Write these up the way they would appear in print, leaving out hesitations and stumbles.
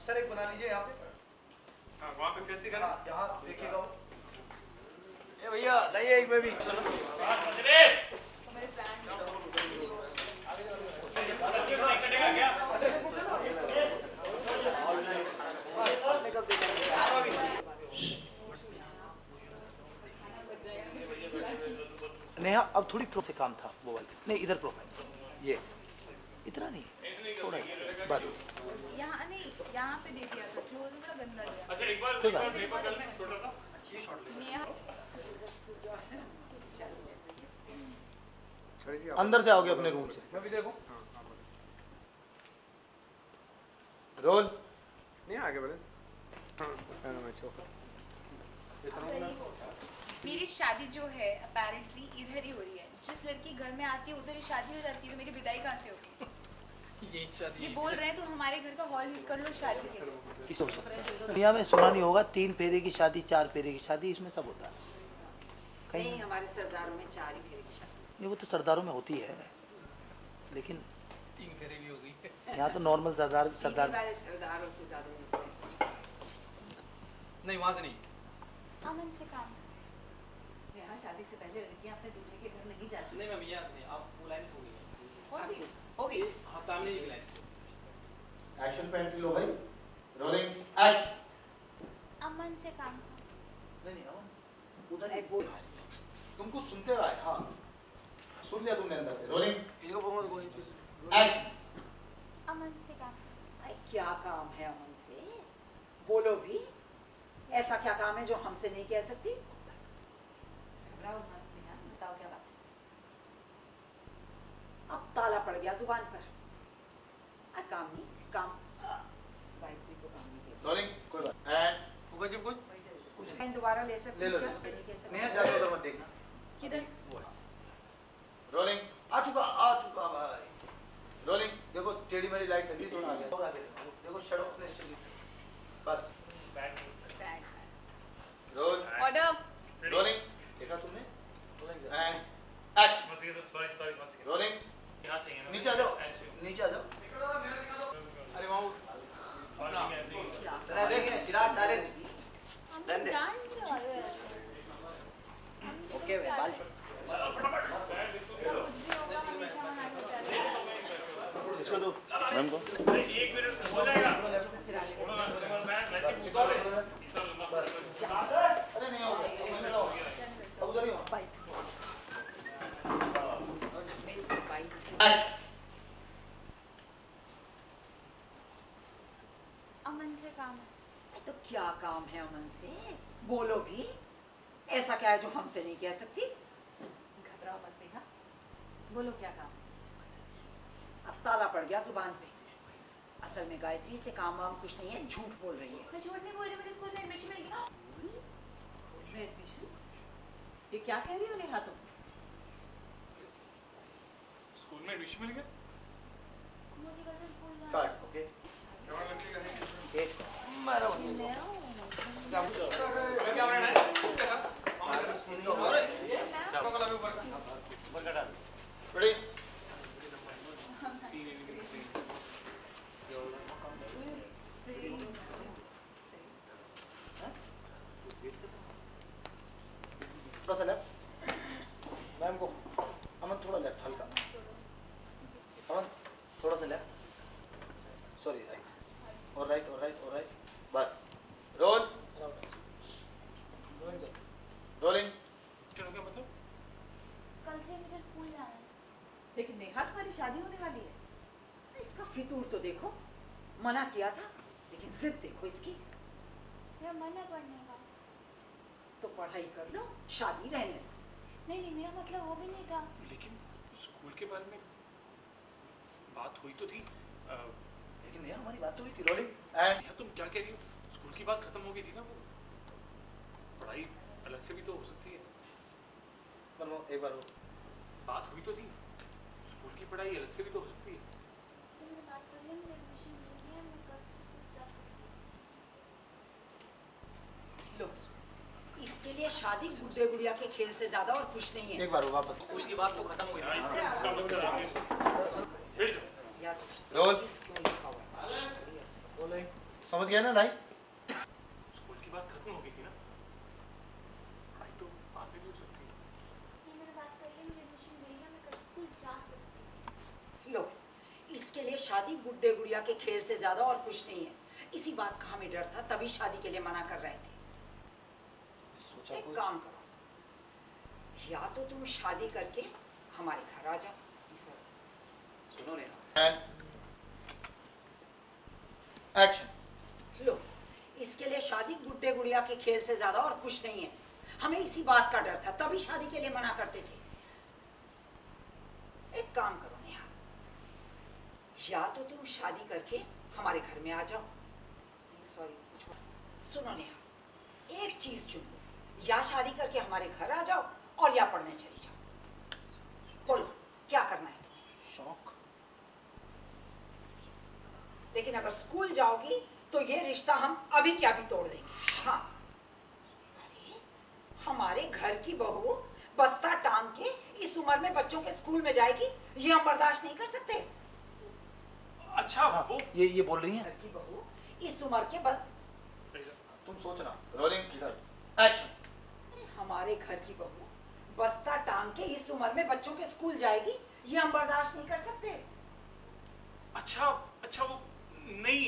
Sir एक बना लीजिए यहाँ पे। हाँ, वहाँ पे फेस दिखा। यहाँ देखिएगा वो। ए भैया लाइए एक बेबी। नेहा अब थोड़ी प्रो से काम था वो वाले, नहीं इधर प्रोफाइल, ये इतना नहीं थोड़ा बस यहाँ नहीं, यहाँ पे दे दिया था, क्लोज बड़ा गंदा दिया। अच्छा एक बार छोटा सा ये शॉट अंदर से आओगे अपने रूम से। अभी देखो रोल नहीं आगे बढ़े। मेरी शादी जो है अपेरेंटली इधर ही हो रही है। जिस लड़की घर में आती है उधर ही शादी हो जाती है, तो मेरी विदाई कहाँ से होगी? ये बोल रहे हैं तो हमारे घर का हॉल यूज कर लो शादी के लिए। दुनिया में सुना नहीं होगा 3 फेरे की शादी, 4 फेरे की शादी, इसमें सब होता है। नहीं हमारे सरदारों में 4 ही फेरे की शादी। नहीं वो तो सरदारों में होती है, लेकिन 3 फेरे भी हो गई। यहाँ तो नॉर्मल सरदार हमारे सरदारों से ज्यादा इंटरेस्ट। नहीं वहाँ से नहीं। अमन से काम। यहाँ शादी से पहले लड़कियाँ अपने दूल्हे के घर नहीं जाती। नहीं मैम यहाँ से नहीं, आप वो लाइन हो गई। कौन सी हो गई? हाँ सामने की लाइन। एक्शन पे एंट्री लो भाई। Rolling action. अमन से काम था। नहीं अमन उधर एक बोल तुमको सुनते हुए आए। हाँ सुन लिया तुमने अंदर से। Rolling action. अमन से काम था। भाई क्या काम है अमन से? बोलो भी। ऐसा क्या काम है जो हमसे नहीं कह सकती? घबराओ मत नेहा, बताओ क्या बात है? अब ताला पड़ गया जुबान पर। काम नहीं काम गायत्री को काम नहीं किया। रोलिंग कोई बात एंड होगा जब कुछ दोबारा ले सकते ले लो क्या? नेहा जाके उधर मत देखना। किधर? रोलिंग आ चुका भाई। रोलिंग देखो टेढ़ी मेढ़ी लाइट लगी, थोड़ा आगे और आगे देखो शैडो अपने स्टेज बस। Role order. रोलिंग देखा तुमने? Rolling and action. Sorry rolling यहाँ चाहिए ना। नीचे आ जाओ, नीचे आ जाओ। अरे वहाँ चिराग चैलेंज हम जान नहीं रहे हैं। ओके बाल इसको दो मैम को। एक मिनट हो जाएगा। अरे नहीं होगा अब उधर ही हो। अमन से काम है। तो क्या काम है अमन से? बोलो भी। ऐसा क्या है जो हमसे नहीं कह सकती? घबराओ मत नेहा, बोलो क्या काम? अब ताला पड़ गया जुबान पे। असल में गायत्री से काम वाम कुछ नहीं है, झूठ बोल रही है। मैं झूठ नहीं बोल रही, मुझे स्कूल में एडमिशन मिल गया। एडमिशन? ये क्या कह रही हो नेहा तुम? स्कूल में एडमिशन मिल गया? मुझे कल से स्कूल जाना है। काट ओके एक मारो ले आओ। क्या बना है? रेडी थोड़ा सा लेफ्ट मैम को। अमन थोड़ा लेफ्ट हल्का। अमन थोड़ा सा लेफ्ट सॉरी राइट और राइट और राइट और राइट बस। Role rolling. चलो क्या मतलब? कल से मुझे स्कूल जाना है। लेकिन नेहा तुम्हारी शादी होने वाली है। इसका फितूर तो देखो। मना किया था लेकिन जिद देखो इसकी। मेरा मन है पढ़ने का। तो पढ़ाई कर लो, शादी रहने दो। नहीं नहीं, मेरा मतलब वो भी नहीं था। लेकिन स्कूल के बारे में बात हुई तो थी। लेकिन यार हमारी बात तो हुई थी। रोलिंग एंड यार तुम क्या कह रही हो? स्कूल की बात खत्म हो गई थी ना। वो पढ़ाई अलग से भी तो हो सकती है। एक बार बात हुई तो थी। स्कूल की पढ़ाई अलग से भी तो हो सकती है। तो मैंने बात कर ली, मुझे एडमिशन मिल गया, मैं कल से स्कूल जा सकती लो, इसके लिए शादी गुड्डे गुड़िया के खेल से ज्यादा और कुछ नहीं है। एक बार वापस स्कूल की बात तो खत्म हो गई। रोल इसको लिखा हुआ है। समझ समझ गया ना लाइन? स्कूल की बात खत्म हो गई थी ना, पढ़ाई तो बाद में भी हो सकती है। मैंने बात कर ली, मुझे एडमिशन मिल गया, मैं कल स्कूल जा सकती हूँ। लो, इसके लिए शादी गुड्डे गुड़िया के खेल से ज्यादा और कुछ नहीं है। इसी बात का हमें डर था, तभी शादी के लिए मना कर रहे थे। सोचा एक कुछ? काम करो, या तो तुम शादी करके हमारे घर आ जाओ। सुनो नेहा, एंड एक्शन। लो, इसके लिए शादी गुड्डे गुड़िया के खेल से ज्यादा और कुछ नहीं है। हमें इसी बात का डर था, तभी शादी के लिए मना करते थे। एक काम करो नेहा, या तो तुम शादी करके हमारे घर में आ जाओ। सॉरी, सुनो नेहा, एक चीज चुन लो, या शादी करके हमारे घर आ जाओ और या पढ़ने चली जाओ। बोलो क्या करना है तुम्हें? शौक। लेकिन अगर स्कूल जाओगी तो ये रिश्ता हम अभी के अभी तोड़ देंगे। हाँ, अरे हमारे घर की बहू बस्ता टांग के इस उम्र में बच्चों के स्कूल में जाएगी, ये हम बर्दाश्त नहीं कर सकते। अच्छा हाँ, वो ये बोल रही घर हैं? की बहू इस उम्र के बस, तुम सोचना। Rolling action. अरे हमारे घर की बहू बस्ता टांग के इस उम्र में बच्चों के स्कूल जाएगी, ये हम बर्दाश्त नहीं कर सकते। अच्छा अच्छा वो नहीं,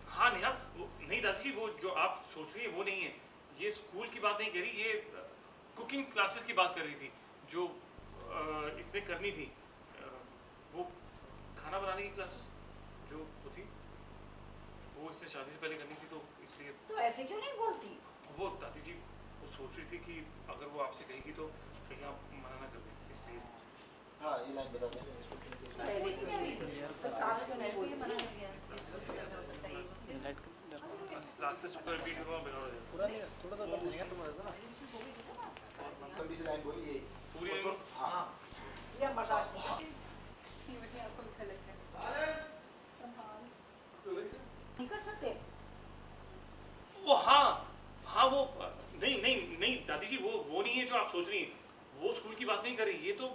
हाँ नेहा, वो नहीं दादी जी, वो जो आप सोच रही है वो नहीं है। ये स्कूल की बात नहीं कर रही, ये कुकिंग क्लासेस की बात कर रही थी जो इसने करनी थी। वो खाना बनाने की क्लासेस जो होती, वो इसने शादी से पहले करनी थी, तो इसलिए। तो ऐसे क्यों नहीं बोलती? वो दादी जी वो सोच रही थी कि अगर वो आपसे कहेगी तो कहीं आप मना ना कर दें, इसलिए। हाँ, ये लाइन बता दो। पहले क्यों नहीं? तो सास क्यों नहीं बोलती? क्लासेस तो रिपीट हुआ बिना वजह। पूरा नहीं, थोड़ा सा बंद नहीं है, तुम रहता ना। लंबी सी लाइन बोली ये। पूरी और तो- हाँ। ये हम बर्दाश्त नहीं कर ये मुझे आपको गलत है। नहीं कर सकते। वो हाँ वो नहीं नहीं नहीं दादी जी, वो नहीं है जो आप सोच रही हैं। वो स्कूल की बात नहीं कर रही, ये तो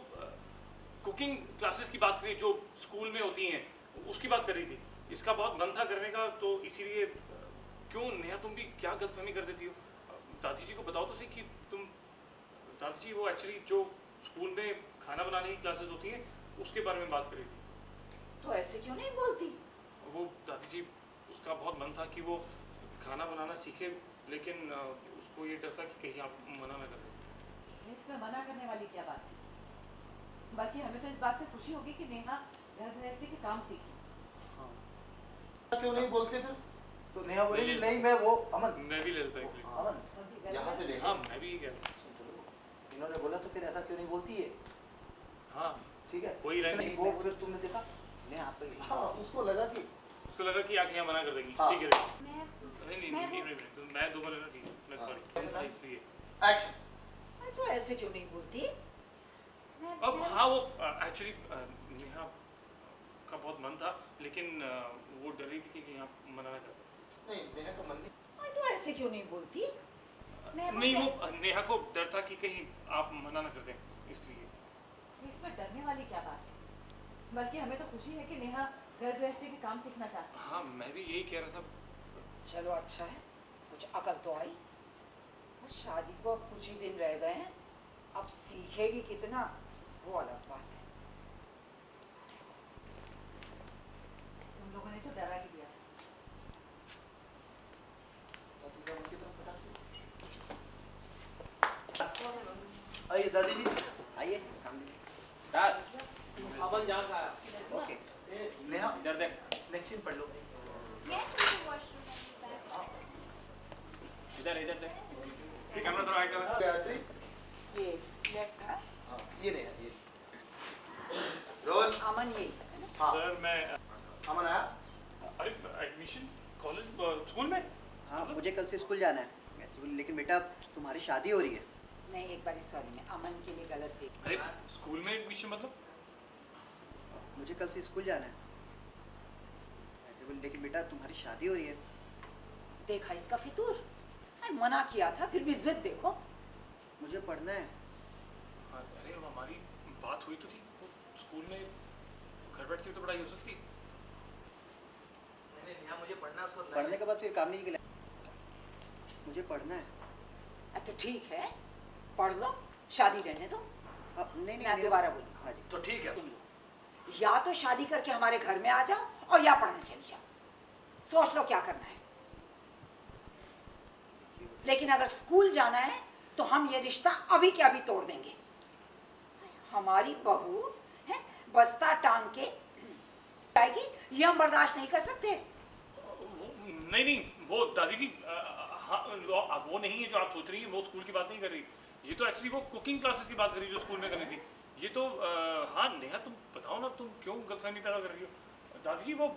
कुकिंग क्लासेस की बात कर रही है जो स्कूल में होती हैं, उसकी बात कर रही थी। इसका बहुत मन था करने का, तो इसीलिए। क्यों नेहा, तुम भी क्या गलतफहमी कर देती हो? दादी जी को बताओ तो सही कि तुम। दादी जी वो एक्चुअली जो स्कूल में खाना बनाने की क्लासेस होती हैं उसके बारे में बात कर रही थी। तो ऐसे क्यों नहीं बोलती? वो दादी जी उसका बहुत मन था कि वो खाना बनाना सीखे, लेकिन उसको ये डर था कि कहीं आप मना ना कर दें। इसमें मना करने वाली क्या बात थी? बल्कि हमें तो इस बात से खुशी होगी कि नेहा घर गृहस्थी के काम सीखी। क्यों नहीं बोलते फिर? तो नेहा बोली नहीं, मैं वो अमन। मैं भी ले लेता हूँ। अमन यहाँ से ले। हाँ मैं भी ये कह रहा हूँ। इन्होंने बोला तो फिर ऐसा क्यों नहीं बोलती है? हाँ ठीक है, वही लाइन नहीं, वो फिर तुमने देखा नेहा आपको। हाँ, उसको लगा कि उसको लगा कि आके यहाँ मना कर देंगी। हाँ। ठीक है मैं नहीं मैं नहीं नहीं नहीं, मैं दो मिनट ठीक है, मैं सॉरी इसलिए। एक्शन। तो ऐसे क्यों नहीं बोलती? अब हाँ वो एक्चुअली नेहा का बहुत मन था, लेकिन वो डर रही थी कि कहीं आप मना ना कर दें। नहीं, नेहा का मन नहीं। तो ऐसे क्यों नहीं बोलती? नहीं वो नेहा को डर था कि कहीं आप मना ना कर दें, इसलिए। इसमें डरने वाली क्या बात है? बल्कि हमें तो खुशी है कि नेहा घर गृहस्थी के काम सीखना चाहती है। हाँ मैं भी यही कह रहा था। चलो अच्छा है, कुछ अकल तो आई। और शादी को अब कुछ ही दिन रह गए हैं, अब सीखेगी कितना वो अलग बात है। तुम लोगों ने तो डरा ही दिया। आइए दादी जी, आइए काम लीजिए। अमन जहाँ से आया। ओके, नेहा इधर देख। नेक्स्ट सीन पढ़ लो। वॉशरूम इधर इधर देख। कैमरा थोड़ा आएगा। गायत्री, ये लेफ्ट है, हाँ ये नेहा, ये रोल। अमन ये। हाँ, सर मैं अमन आया। अरे एडमिशन कॉलेज स्कूल में। हाँ, मुझे कल से स्कूल जाना है, लेकिन बेटा तुम्हारी शादी हो रही है। नहीं, एक बार सॉरी, मैं अमन के लिए गलत थी। अरे स्कूल में एडमिशन मतलब? मुझे कल से स्कूल जाना है, लेकिन बेटा तुम्हारी शादी हो रही है। देखा इसका फितूर, मना किया था फिर भी जिद देखो। मुझे पढ़ना है। अरे हमारी बात हुई तो थी, वो स्कूल में घर बैठ के तो पढ़ाई हो सकती। नहीं नेहा, मुझे पढ़ना उसको पढ़ने के बाद फिर काम नहीं निकला। मुझे पढ़ना है। तो ठीक है, पढ़ लो, शादी रहने दो। नहीं मैं दोबारा बोलूँ। हाँ जी। तो ठीक है, या तो शादी करके हमारे घर में आ जाओ और या पढ़ने चली जाओ। सोच लो क्या करना है। लेकिन अगर स्कूल जाना है तो हम ये रिश्ता अभी के अभी तोड़ देंगे। हमारी बहू है बस्ता टांग के आएगी, ये हम बर्दाश्त नहीं कर सकते। नहीं, वो दादी जी हाँ, वो नहीं है जो आप सोच रही हैं। वो स्कूल की बात नहीं कर रही, ये तो एक्चुअली वो कुकिंग क्लासेस की बात कर रही है जो स्कूल में करनी थी। ये तो हाँ नेहा, तुम बताओ ना, तुम क्यों गलतफहमी पैदा कर रही हो। दादी जी वो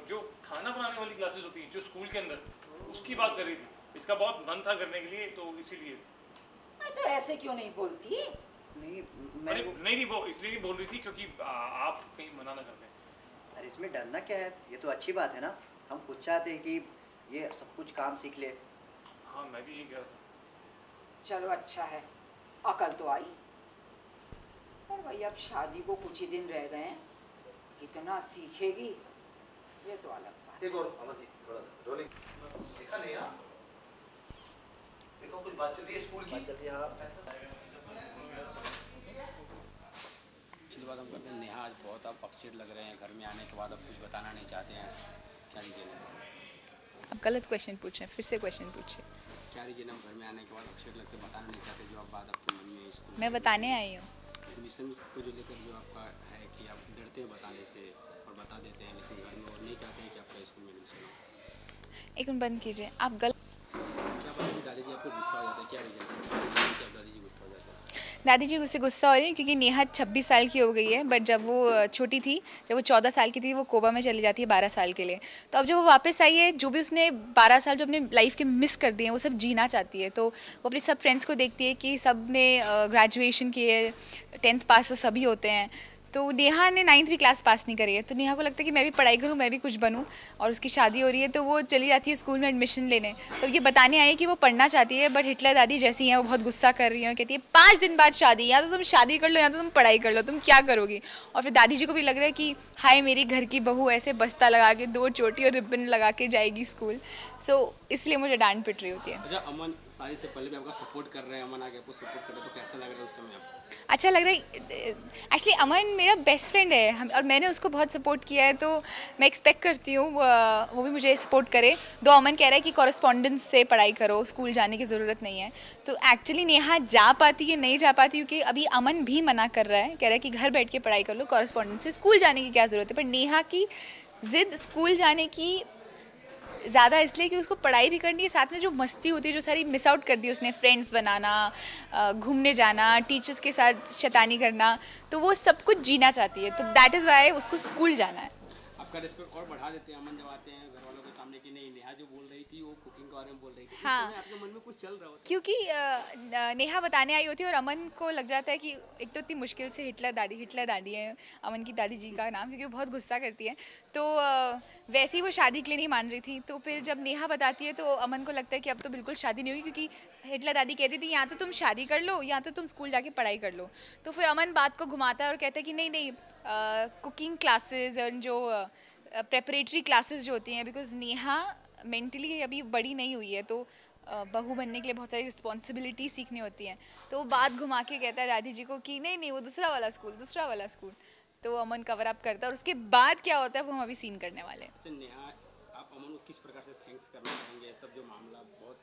जो खाना बनाने वाली क्लासेस होती हैं जो स्कूल के अंदर, उसकी बात कर रही थी। इसका बहुत मन था करने के लिए, तो इसीलिए। मैं तो ऐसे क्यों नहीं बोलती। नहीं, वो इसलिए नहीं बोल रही थी क्योंकि आप कहीं मना ना कर दें। अरे इसमें डरना क्या है, ये तो अच्छी बात है ना। हम खुद चाहते हैं कि ये सब कुछ काम सीख ले। हाँ मैं भी यही कह रहा था। चलो अच्छा है, अकल तो आई। पर भाई अब शादी को कुछ ही दिन रह गए हैं, कितना सीखेगी ये तो अलग बात। एक और अमन जी, थोड़ा सा रोलिंग देखा नहीं यार, देखो कुछ बात चल रही है स्कूल की। चल रही है। पिछली बात हम करते हैं, नेहा आज बहुत आप अपसेट लग रहे हैं। घर में आने के बाद अब कुछ बताना नहीं चाहते हैं, क्या रीजन है? आप गलत क्वेश्चन पूछें, फिर से क्वेश्चन पूछिए। क्या रीजन है घर में आने के बाद अपसेट लगते बताना नहीं चाहते, जो आप बात आपके मन में स्कूल मैं बताने आई हूँ। एडमिशन को जो लेकर जो आपका है कि आप डरते हैं बताने से और बता देते हैं, लेकिन घर में और नहीं चाहते हैं कि आपका स्कूल में एडमिशन हो। एक मिनट बंद कीजिए, आप गलत। क्या पता कि दादी जी आपको गुस्सा हो जाता है, क्या रीजन है दादी जी गुस्सा हो जाता है? दादी जी मुझसे गुस्सा हो रही है क्योंकि नेहा 26 साल की हो गई है, बट जब वो छोटी थी, जब वो 14 साल की थी, वो कोबा में चली जाती है 12 साल के लिए। तो अब जब वो वापस आई है, जो भी उसने 12 साल जो अपने लाइफ के मिस कर दिए हैं, वो सब जीना चाहती है। तो वो अपने सब फ्रेंड्स को देखती है कि सब ने ग्रेजुएशन किए, 10th पास तो सभी होते हैं, तो नेहा ने 9वीं क्लास पास नहीं करी है। तो नेहा को लगता है कि मैं भी पढ़ाई करूँ, मैं भी कुछ बनूँ, और उसकी शादी हो रही है तो वो चली जाती है स्कूल में एडमिशन लेने। तो ये बताने आई है कि वो पढ़ना चाहती है, बट हिटलर दादी जैसी हैं वो बहुत गुस्सा कर रही हैं, कहती है 5 दिन बाद शादी, या तो तुम शादी कर लो या तो तुम पढ़ाई कर लो, तुम क्या करोगी। और फिर दादी जी को भी लग रहा है कि हाय मेरी घर की बहू ऐसे बस्ता लगा के 2 चोटी और रिबन लगा के जाएगी स्कूल। सो इसलिए मुझे डांट पिट रही होती है। अच्छा, अमन शादी से पहले भी आपका सपोर्ट कर रहे हैं, अमन आगे आपको सपोर्ट कर रहे हैं, तो कैसा लग रहा है उस समय आपको? अच्छा लग रहा है। एक्चुअली अमन मेरा बेस्ट फ्रेंड है, और मैंने उसको बहुत सपोर्ट किया है, तो मैं एक्सपेक्ट करती हूँ वो भी मुझे सपोर्ट करे। दो अमन कह रहा है कि कॉरेस्पॉन्डेंस से पढ़ाई करो, स्कूल जाने की ज़रूरत नहीं है। तो एक्चुअली नेहा जा पाती है नहीं जा पाती, क्योंकि अभी अमन भी मना कर रहा है, कह रहा है कि घर बैठ के पढ़ाई कर लो, कॉरेस्पॉन्डेंस से स्कूल जाने की क्या ज़रूरत है। पर नेहा की ज़िद स्कूल जाने की ज़्यादा इसलिए कि उसको पढ़ाई भी करनी है, साथ में जो मस्ती होती है, जो सारी मिस आउट कर दी उसने, फ्रेंड्स बनाना, घूमने जाना, टीचर्स के साथ शैतानी करना, तो वो सब कुछ जीना चाहती है। तो दैट इज़ वाई उसको स्कूल जाना है। आपका रिस्पेक्ट और बढ़ा देते हैं अमन जब आते हैं घर वालों के सामने कि नहीं नेहा जो बोल रही थी वो कुकिंग के बारे में बोल रही थी। हाँ, आपके मन में कुछ चल रहा होता है? क्योंकि नेहा बताने आई होती है और अमन को लग जाता है कि एक तो इतनी मुश्किल से हिटलर दादी है अमन की दादी जी का नाम, क्योंकि वो बहुत गुस्सा करती है। तो वैसे ही वो शादी के लिए नहीं मान रही थी, तो फिर जब नेहा बताती है तो अमन को लगता है कि अब तो बिल्कुल शादी नहीं होगी, क्योंकि हिटलर दादी कहती थी या तो तुम शादी कर लो या तो तुम स्कूल जाके पढ़ाई कर लो। तो फिर अमन बात को घुमाता है और कहता है कि नहीं कुकिंग क्लासेस और जो प्रेपरेटरी क्लासेस जो होती हैं, बिकॉज नेहा मेंटली अभी बड़ी नहीं हुई है, तो बहू बनने के लिए बहुत सारी रिस्पॉन्सिबिलिटी सीखनी होती हैं। तो वो बात घुमा के कहता है दादी जी को कि नहीं वो दूसरा वाला स्कूल। तो अमन कवर अप करता है, और उसके बाद क्या होता है वो हम अभी सीन करने वाले हैं। नेहा, आप अमन को किस प्रकार से थैंक्स करना चाहेंगे? सब जो मामला बहुत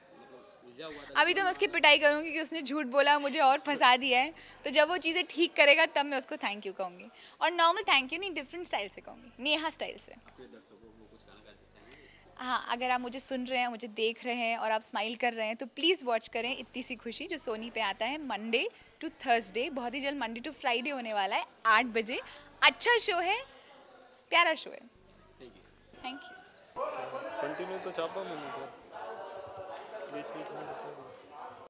उलझा हुआ था, अभी तो मैं उसकी पिटाई करूँगी कि उसने झूठ बोला, मुझे और फंसा दिया है। तो जब वो चीज़ें ठीक करेगा तब मैं उसको थैंक यू कहूँगी, और नॉर्मल थैंक यू नहीं, डिफरेंट स्टाइल से कहूँगी, नेहा स्टाइल से। अपने दर्शकों को कुछ कहना चाहेंगे? हाँ, अगर आप मुझे सुन रहे हैं, मुझे देख रहे हैं और आप स्माइल कर रहे हैं, तो प्लीज़ वॉच करें इतनी सी खुशी, जो सोनी पे आता है मंडे टू थर्सडे। बहुत ही जल्द मंडे टू फ्राइडे होने वाला है 8 बजे। अच्छा शो है, प्यारा शो है। Thank you. कंटिन्यू तो चापा मैंने तो बीच में